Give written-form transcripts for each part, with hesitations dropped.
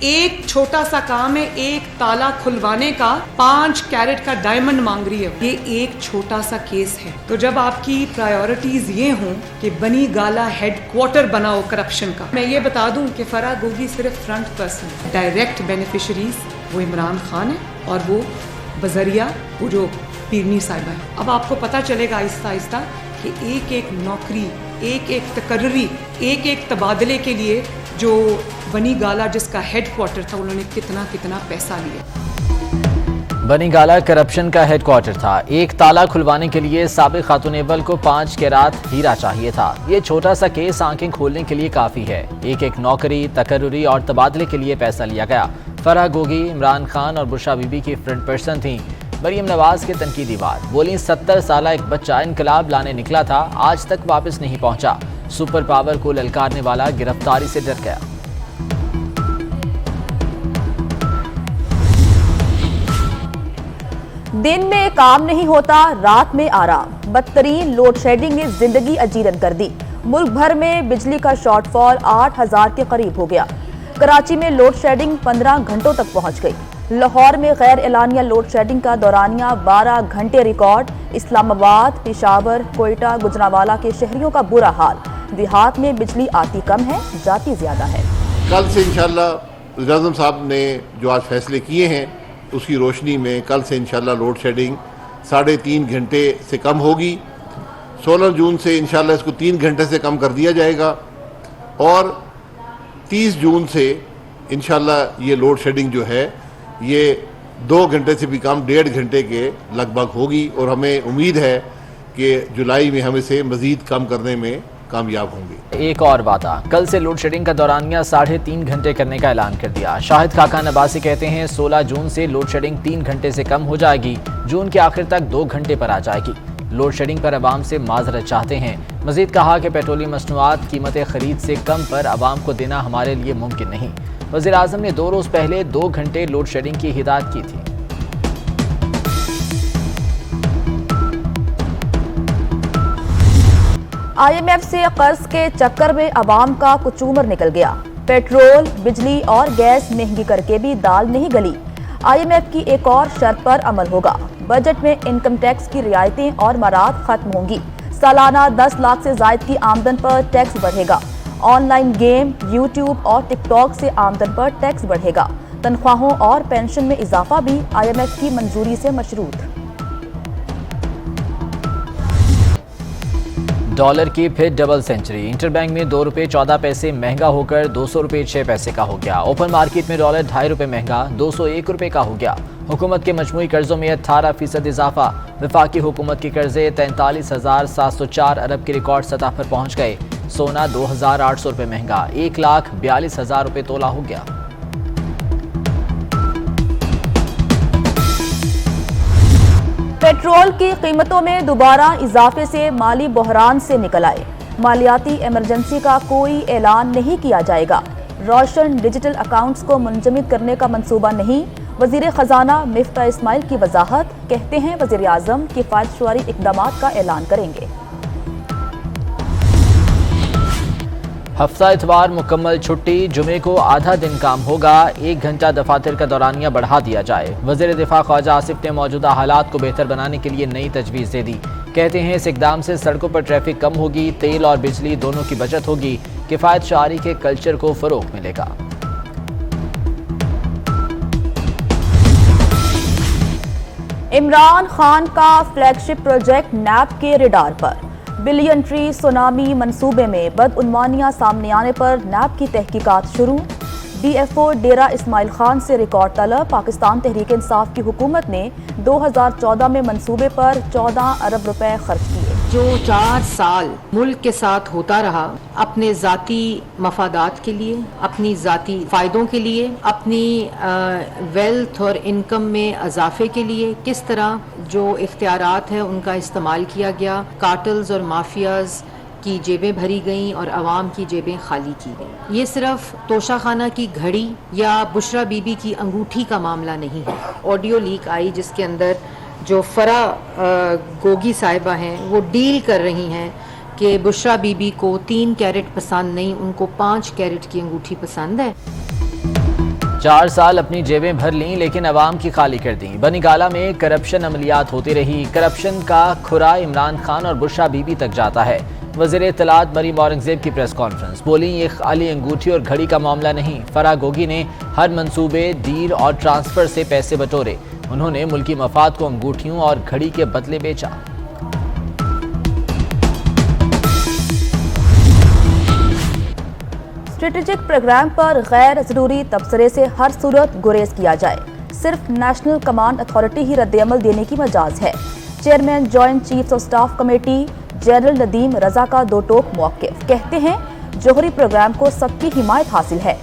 ایک چھوٹا سا کام ہے, ایک تالا کھلوانے کا 5 کیرٹ کا ڈائمنڈ مانگ رہی ہے. یہ ایک چھوٹا سا کیس ہے. تو جب آپ کی پرائیورٹیز یہ ہوں کہ بنی گالا ہیڈ کوارٹر بناؤ کرپشن کا, میں یہ بتا دوں کہ فرح گوگی صرف فرنٹ پرسن, ڈائریکٹ بینیفیشریز وہ عمران خان ہے اور وہ بذریعہ وہ جو پیرنی صاحبہ ہے. اب آپ کو پتہ چلے گا آہستہ آہستہ کہ ایک ایک نوکری, ایک ایک تقرری, ایک ایک تبادلے کے لیے جو بنی گالا جس کا ہیڈ کوارٹر تھا انہوں نے کتنا کتنا پیسہ لیا. بنی گالا کرپشن کا ہیڈ کوارٹر تھا. ایک تالا کھلوانے کے لیے سابق خاتون ایول کو 5 کیرات ہیرا چاہیے تھا. یہ چھوٹا سا کیس آنکھیں کھولنے کے لیے کافی ہے. ایک ایک نوکری, تقرری اور تبادلے کے لیے پیسہ لیا گیا. فرح گوگی عمران خان اور بشرا بی بی کی فرنٹ پرسن تھیں. مریم نواز کے تنقیدی بات, بولیں 70 سالہ ایک بچہ انقلاب لانے نکلا تھا, آج تک واپس نہیں پہنچا. سپر پاور کو للکارنے والا گرفتاری سے ڈر گیا. دن میں کام نہیں ہوتا, رات میں آرام. بدترین لوڈ شیڈنگ نے زندگی اجیرن کر دی. ملک بھر میں بجلی کا شارٹ فال 8000 کے قریب ہو گیا. کراچی میں لوڈ شیڈنگ 15 گھنٹوں تک پہنچ گئی. لاہور میں غیر اعلانیہ لوڈ شیڈنگ کا دورانیہ 12 گھنٹے ریکارڈ. اسلام آباد, پشاور, کوئٹہ, گجرانوالہ کے شہریوں کا برا حال. دیہات میں بجلی آتی کم ہے, جاتی زیادہ ہے. کل سے انشاءاللہ وزیر اعظم صاحب نے جو آج فیصلے کیے ہیں اس کی روشنی میں کل سے انشاءاللہ لوڈ شیڈنگ 3.5 گھنٹے سے کم ہوگی. 16 جون سے انشاءاللہ اس کو 3 گھنٹے سے کم کر دیا جائے گا اور 30 جون سے انشاءاللہ یہ لوڈ شیڈنگ جو ہے یہ 2 گھنٹے سے بھی کم 1.5 گھنٹے کے لگ بھگ ہوگی اور ہمیں امید ہے کہ جولائی میں ہم اسے مزید کم کرنے میں کامیاب ہوں گے. ایک اور وعدہ, کل سے لوڈ شیڈنگ کا دورانیہ 3.5 گھنٹے کرنے کا اعلان کر دیا. شاہد خاقان عباسی کہتے ہیں 16 جون سے لوڈ شیڈنگ 3 گھنٹے سے کم ہو جائے گی. جون کے آخر تک 2 گھنٹے پر آ جائے گی. لوڈ شیڈنگ پر عوام سے معذرت چاہتے ہیں. مزید کہا کہ پیٹرولیم مصنوعات قیمت خرید سے کم پر عوام کو دینا ہمارے لیے ممکن نہیں. وزیر اعظم نے 2 روز پہلے 2 گھنٹے لوڈ شیڈنگ کی ہدایت کی تھی. آئی ایم ایف سے قرض کے چکر میں عوام کا کچومر نکل گیا. پیٹرول, بجلی اور گیس مہنگی کر کے بھی دال نہیں گلی. آئی ایم ایف کی ایک اور شرط پر عمل ہوگا. بجٹ میں انکم ٹیکس کی رعایتیں اور مراعات ختم ہوں گی. سالانہ 10 لاکھ سے زائد کی آمدن پر ٹیکس بڑھے گا. آن لائن گیم, یوٹیوب اور ٹک ٹاک سے آمدن پر ٹیکس بڑھے گا. تنخواہوں اور پینشن میں اضافہ بھی آئی ایم ایف کی منظوری سے مشروط. ڈالر کی پھر ڈبل سینچری. انٹر بینک میں 2 روپے 14 پیسے مہنگا ہو کر 200 روپے 6 پیسے کا ہو گیا. اوپن مارکیٹ میں ڈالر 2.5 روپے مہنگا 201 روپے کا ہو گیا. حکومت کے مجموعی قرضوں میں 18% اضافہ. وفاقی حکومت کے قرضے 43,704 ارب کی ریکارڈ سطح پر پہنچ گئے. سونا 2,800 روپے مہنگا 1,42,000 روپے تولہ ہو گیا. پیٹرول کی قیمتوں میں دوبارہ اضافے سے مالی بحران سے نکل آئے. مالیاتی ایمرجنسی کا کوئی اعلان نہیں کیا جائے گا. روشن ڈیجیٹل اکاؤنٹس کو منجمد کرنے کا منصوبہ نہیں. وزیر خزانہ مفتاح اسماعیل کی وضاحت, کہتے ہیں وزیر اعظم کفایت شعاری اقدامات کا اعلان کریں گے. ہفتہ اتوار مکمل چھٹی, جمعے کو آدھا دن کام ہوگا. 1 گھنٹہ دفاتر کا دورانیہ بڑھا دیا جائے. وزیر دفاع خواجہ آصف نے موجودہ حالات کو بہتر بنانے کے لیے نئی تجویز دے دی. کہتے ہیں اس اقدام سے سڑکوں پر ٹریفک کم ہوگی, تیل اور بجلی دونوں کی بچت ہوگی, کفایت شعاری کے کلچر کو فروغ ملے گا. عمران خان کا فلیگ شپ پروجیکٹ نیب کے ریڈار پر. بلین ٹری سونامی منصوبے میں بدعنوانیاں سامنے آنے پر نیب کی تحقیقات شروع. D F O Dera Ismail Khan سے ریکارڈ طلب. پاکستان تحریک انصاف کی حکومت نے 2014 میں منصوبے پر 14 ارب روپے خرچ کیے. جو 4 سال ملک کے ساتھ ہوتا رہا, اپنے ذاتی مفادات کے لیے, اپنی ذاتی فائدوں کے لیے, اپنی ویلتھ اور انکم میں اضافے کے لیے کس طرح جو اختیارات ہیں ان کا استعمال کیا گیا. کارٹلز اور مافیاز کی جیبیں بھری گئیں اور عوام کی جیبیں خالی کی گئیں. یہ صرف توشہ خانہ کی گھڑی یا بشرا بی بی کی انگوٹھی کا معاملہ نہیں ہے. آڈیو لیک آئی جس کے اندر جو فرح گوگی صاحبہ ہیں وہ ڈیل کر رہی ہیں کہ بشرا بی بی کو 3 کیرٹ پسند نہیں, ان کو 5 کیرٹ کی انگوٹھی پسند ہے. 4 سال اپنی جیبیں بھر لیں لیکن عوام کی خالی کر دیں۔ بنی گالہ میں کرپشن عملیات ہوتی رہی۔ کرپشن کا کھرا عمران خان اور بشرا بی بی تک جاتا ہے۔ وزیر اطلاعات مریم اورنگزیب کی پریس کانفرنس، بولیں یہ خالی انگوٹھی اور گھڑی کا معاملہ نہیں۔ فرح گوگی نے ہر منصوبے، ڈیل اور ٹرانسفر سے پیسے بٹورے۔ انہوں نے ملکی مفاد کو انگوٹھیوں اور گھڑی کے بدلے بیچا۔ اسٹریٹجک پروگرام پر غیر ضروری تبصرے سے ہر صورت گریز کیا جائے۔ صرف نیشنل کمانڈ اتھارٹی ہی رد عمل دینے کی مجاز ہے۔ Chairman joint chiefs of staff committee general Nadeem Raza کا دو ٹوک موقف، کہتے ہیں جوہری پروگرام کو سب کی حمایت حاصل ہے۔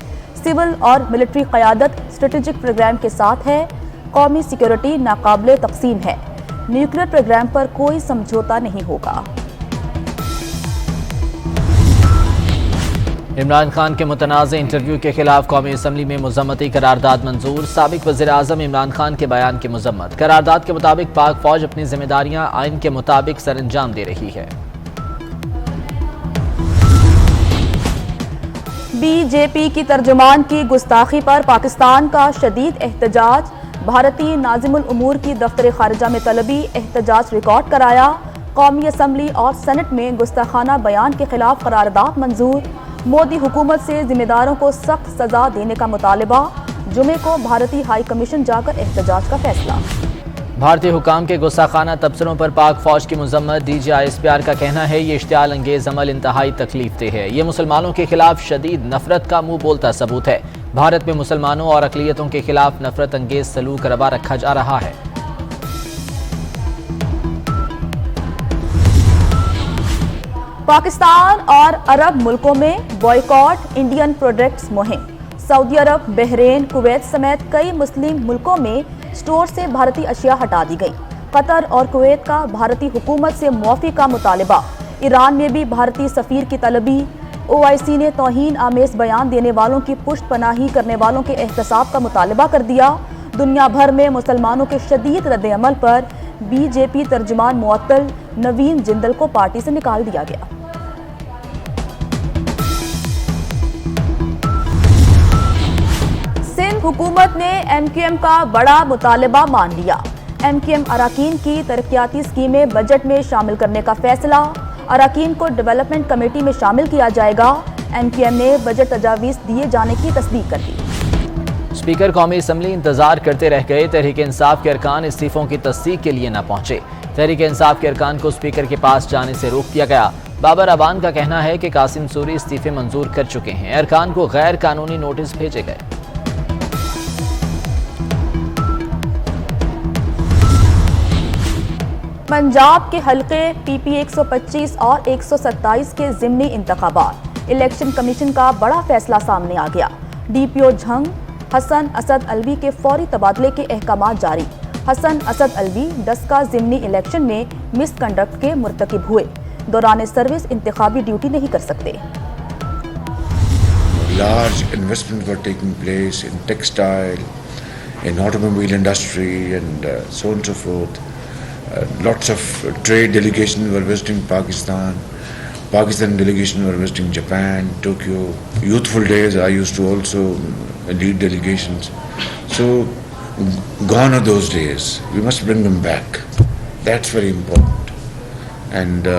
سول اور ملٹری قیادت اسٹریٹجک پروگرام کے ساتھ ہے۔ قومی سیکیورٹی ناقابل تقسیم ہے۔ نیوکلیئر پروگرام پر کوئی سمجھوتا نہیں ہوگا۔ عمران خان کے متنازع انٹرویو کے خلاف قومی اسمبلی میں مذمتی قرارداد منظور۔ سابق وزیر اعظم عمران خان کے بیان کی مذمت۔ قرارداد کے مطابق پاک فوج اپنی ذمہ داریاں آئین کے مطابق سر انجام دے رہی ہے۔ بی جے پی کی ترجمان کی گستاخی پر پاکستان کا شدید احتجاج۔ بھارتی ناظم الامور کی دفتر خارجہ میں طلبی، احتجاج ریکارڈ کرایا۔ قومی اسمبلی اور سینٹ میں گستاخانہ بیان کے خلاف قرارداد منظور۔ مودی حکومت سے ذمہ داروں کو سخت سزا دینے کا مطالبہ۔ جمعے کو بھارتی ہائی کمیشن جا کر احتجاج کا فیصلہ۔ بھارتی حکام کے گستاخانہ تبصروں پر پاک فوج کی مذمت۔ D G I S P R کا کہنا ہے یہ اشتعال انگیز عمل انتہائی تکلیف دہ ہے۔ یہ مسلمانوں کے خلاف شدید نفرت کا منہ بولتا ثبوت ہے۔ بھارت میں مسلمانوں اور اقلیتوں کے خلاف نفرت انگیز سلوک روا رکھا جا رہا ہے۔ پاکستان اور عرب ملکوں میں بائیکاٹ انڈین پروڈکٹس مہم۔ سعودی عرب، بحرین، کویت سمیت کئی مسلم ملکوں میں سٹور سے بھارتی اشیاء ہٹا دی گئی۔ قطر اور کویت کا بھارتی حکومت سے معافی کا مطالبہ۔ ایران میں بھی بھارتی سفیر کی طلبی۔ او آئی سی نے توہین آمیز بیان دینے والوں کی پشت پناہی کرنے والوں کے احتساب کا مطالبہ کر دیا۔ دنیا بھر میں مسلمانوں کے شدید رد عمل پر بی جے پی ترجمان معطل، نوین جندل کو پارٹی سے نکال دیا گیا۔ سندھ حکومت نے ایم کیو ایم کا بڑا مطالبہ مان لیا۔ ایم کیو ایم اراکین کی ترقیاتی اسکیمیں بجٹ میں شامل کرنے کا فیصلہ۔ اراکین کو ڈیولپمنٹ کمیٹی میں شامل کیا جائے گا۔ ایم کیو ایم نے بجٹ تجاویز دیے جانے کی تصدیق کر دی۔ اسپیکر قومی اسمبلی انتظار کرتے رہ گئے۔ تحریک انصاف کے ارکان استعفوں کی تصدیق کے لیے نہ پہنچے۔ تحریک انصاف کے ارکان کو اسپیکر کے پاس جانے سے روک دیا گیا۔ بابر ابان کا کہنا ہے کہ قاسم سوری استعفے منظور کر چکے ہیں۔ ارکان کو غیر قانونی نوٹس بھیجے گئے۔ پنجاب کے حلقے پی پی 125 اور 127 کے ضمنی انتخابات۔ الیکشن کمیشن کا بڑا فیصلہ سامنے آ گیا۔ ڈی پی او جھنگ حسن اسد الوی کے فوری تبادلے کے احکامات جاری۔ حسن اسد الوی ڈسکا ضمنی الیکشن میں مس کنڈکٹ کے مرتکب ہوئے۔ دوران سروس انتخابی ڈیوٹی نہیں کر سکتے۔ Large investments were taking place in textile, in automobile industry and so on and so forth. Lots of trade delegations were visiting Pakistan. Pakistan delegation were visiting Japan, Tokyo. Youthful days, I used to also lead delegations. So, gone are those days. We must bring them back. That's very important. And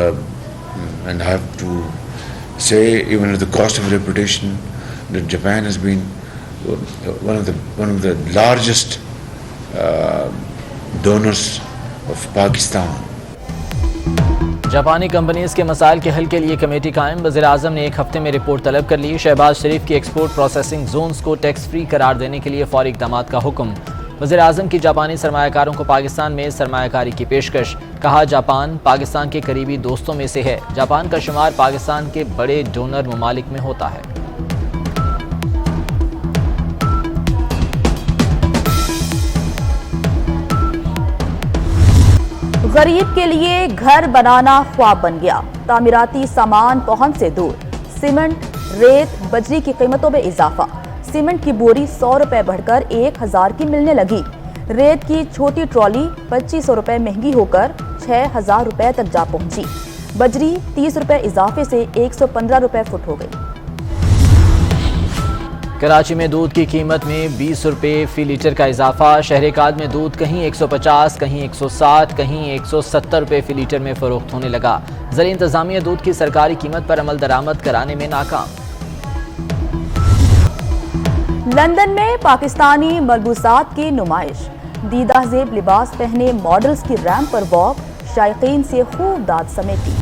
I have to say, even at the cost of reputation, that Japan has been one of the largest donors of Pakistan. جاپانی companies کے مسائل کے حل کے لیے committee قائم۔ وزیر اعظم نے 1 ہفتے میں رپورٹ طلب کر لی۔ شہباز شریف کی ایکسپورٹ پروسیسنگ زونز کو ٹیکس فری قرار دینے کے لیے فوری اقدامات کا حکم۔ وزیر اعظم کی جاپانی سرمایہ کاروں کو پاکستان میں سرمایہ کاری کی پیشکش۔ کہا جاپان پاکستان کے قریبی دوستوں میں سے ہے۔ جاپان کا شمار پاکستان کے بڑے ڈونر ممالک میں ہوتا ہے۔ غریب کے لیے گھر بنانا خواب بن گیا۔ تعمیراتی سامان پہنچ سے دور۔ سیمنٹ، ریت، بجری کی قیمتوں میں اضافہ۔ سیمنٹ کی بوری 100 روپے بڑھ کر 1000 کی ملنے لگی۔ ریت کی چھوٹی ٹرالی 2500 روپے مہنگی ہو کر 6000 روپے تک جا پہنچی۔ بجری 30 روپے اضافے سے 115 روپے فٹ ہو گئی۔ کراچی میں دودھ کی قیمت میں 20 روپے فی لیٹر کا اضافہ. شہر کاد میں دودھ کہیں 150, کہیں 160, کہیں 170 روپے فی لیٹر میں فروخت ہونے لگا. زیر انتظامیہ دودھ کی سرکاری قیمت پر عمل درآمد کرانے میں ناکام. لندن میں پاکستانی ملبوسات کی نمائش. دیدہ زیب لباس پہنے ماڈلز کی ریمپ پر واک. شائقین سے خوب داد سمیٹی.